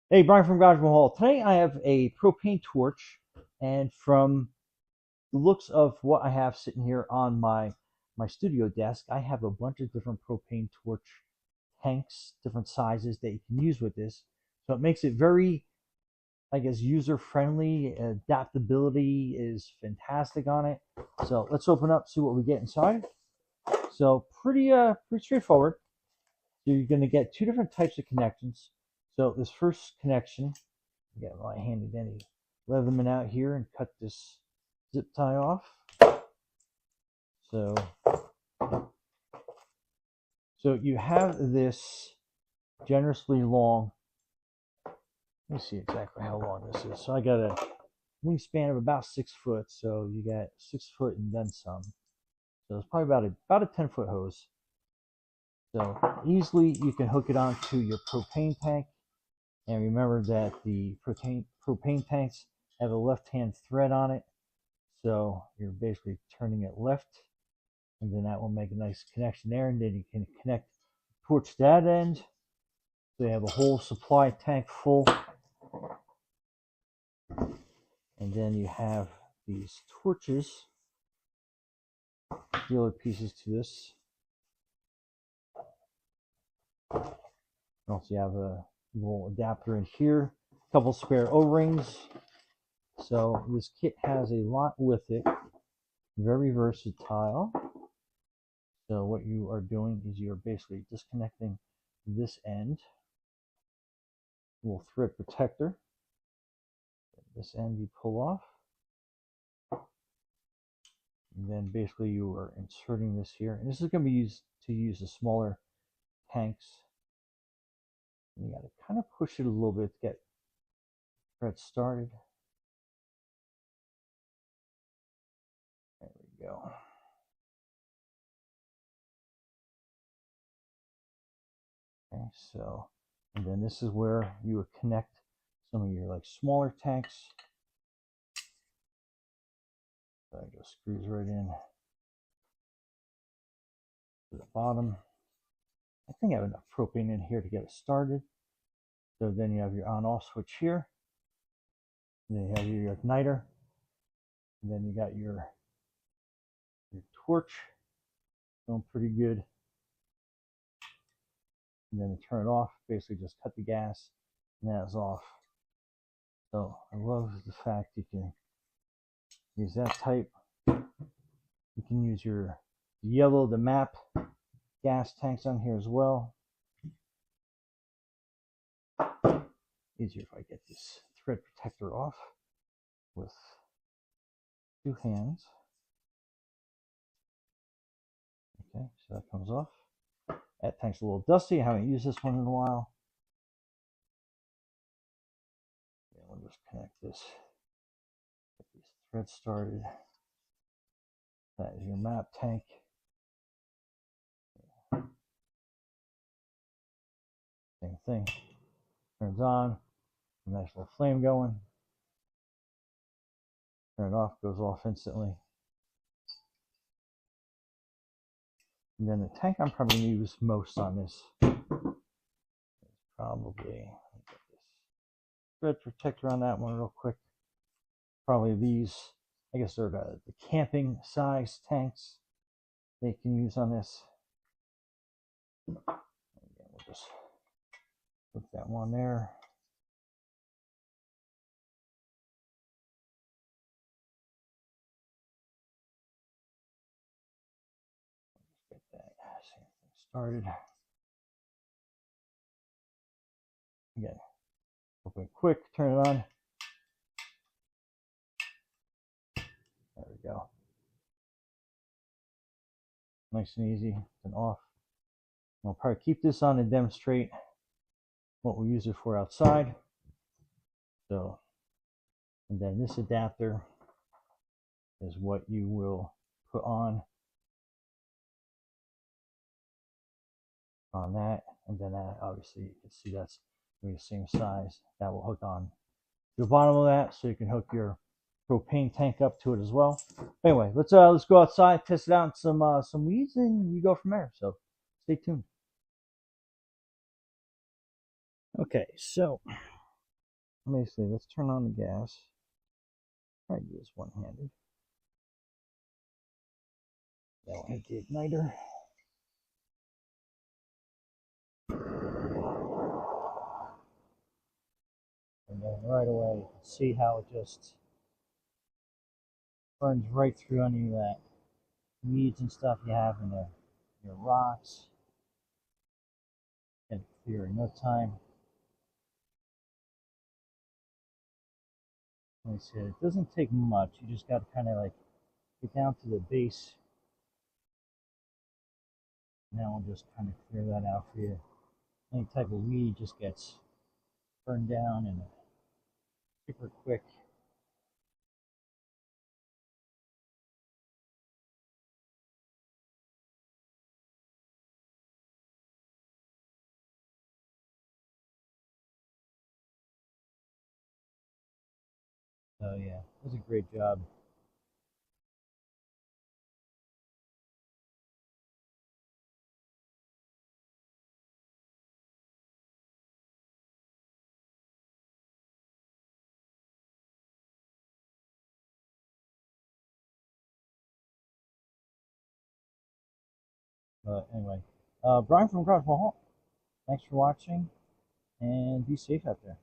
Hey, Brian from Garage Mahal. Today I have a propane torch, and from the looks of what I have sitting here on my studio desk, I have a bunch of different propane torch tanks, different sizes that you can use with this. So it makes it very, I guess, user friendly. Adaptability is fantastic on it. So let's open up, see what we get inside. So pretty straightforward. So you're going to get two different types of connections. So this first connection, I got my handy dandy Leatherman out here and cut this zip tie off. So, so you have this generously long. Let me see exactly how long this is. So I got a wingspan of about 6 foot. So you got 6 foot and then some. So it's probably about a 10-foot hose. So easily you can hook it onto your propane tank. And remember that the propane tanks have a left-hand thread on it. So you're basically turning it left, and then that will make a nice connection there. And then you can connect torch to that end. So you have a whole supply tank full. And then you have these torches, the other pieces to this. Also, you have a little adapter in here, a couple spare O-rings. So this kit has a lot with it, very versatile. So what you are doing is you're basically disconnecting this end, little thread protector. This end you pull off. And then basically you are inserting this here. And this is going to be used to use the smaller tanks. And you got to kind of push it a little bit to get thread started. There we go. Okay, so, and then this is where you would connect some of your like smaller tanks. That just screws right in to the bottom. I think I have enough propane in here to get it started. So then you have your on-off switch here. And then you have your igniter. And then you got your torch going pretty good. And then to turn it off, basically just cut the gas and that's off. So I love the fact you can use that type. You can use your yellow, the map gas tanks on here as well. Easier if I get this thread protector off with two hands. Okay, so that comes off. That tank's a little dusty. I haven't used this one in a while. Okay, we'll just connect this. Get these threads started. That is your map tank. Same thing. Turns on. Nice little flame going. Turn it off. Goes off instantly. And then the tank I'm probably going to use most on this is probably, get this thread protector on that one real quick. Probably these, I guess they're the camping size tanks they can use on this. Again, we'll just put that one there. Get that same thing started. Again, open quick, turn it on. There we go. Nice and easy and off. I'll probably keep this on and demonstrate what we use it for outside. So, and then this adapter is what you will put on that, and then that, obviously you can see that's the same size. That will hook on to the bottom of that, so you can hook your propane tank up to it as well. Anyway, let's go outside, test it out in some weeds, and we go from there. So stay tuned. Okay, so let me see. Let's turn on the gas. Try to do this one-handed. Now I hit the igniter. And then right away, you can see how it just burns right through any of that weeds and stuff you have in there. Your rocks. Get it clear in no time. Like I said, it doesn't take much. You just got to kind of like get down to the base. Now we'll just kind of clear that out for you. Any type of weed just gets burned down and super quick. So yeah, it was a great job. But anyway, Brian from Garage Hall, thanks for watching and be safe out there.